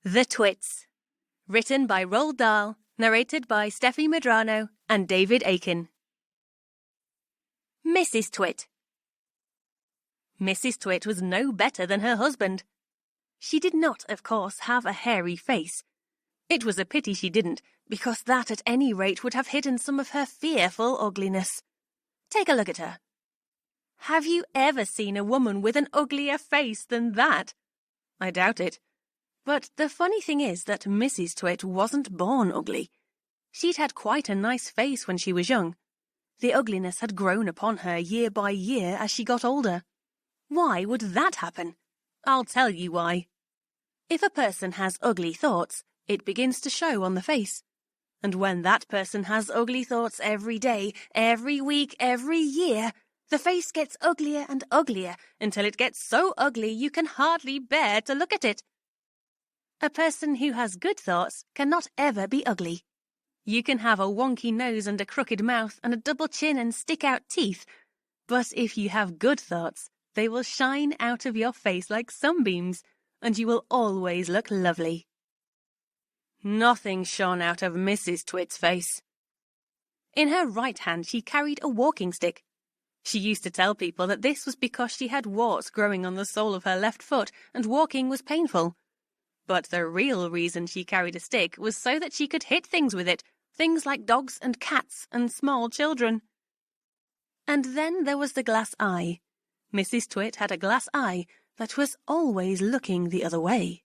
The Twits. Written by Roald Dahl, narrated by Steffi Medrano and David Aiken. Mrs. Twit. Mrs. Twit was no better than her husband. She did not, of course, have a hairy face. It was a pity she didn't, because that at any rate would have hidden some of her fearful ugliness. Take a look at her. Have you ever seen a woman with an uglier face than that? I doubt it. But the funny thing is that Mrs. Twit wasn't born ugly. She'd had quite a nice face when she was young. The ugliness had grown upon her year by year as she got older. Why would that happen? I'll tell you why. If a person has ugly thoughts, it begins to show on the face. And when that person has ugly thoughts every day, every week, every year, the face gets uglier and uglier until it gets so ugly you can hardly bear to look at it. A person who has good thoughts cannot ever be ugly. You can have a wonky nose and a crooked mouth and a double chin and stick-out teeth, but if you have good thoughts, they will shine out of your face like sunbeams, and you will always look lovely. Nothing shone out of Mrs. Twit's face. In her right hand she carried a walking stick. She used to tell people that this was because she had warts growing on the sole of her left foot and walking was painful. But the real reason she carried a stick was so that she could hit things with it, things like dogs and cats and small children. And then there was the glass eye. Mrs. Twit had a glass eye that was always looking the other way.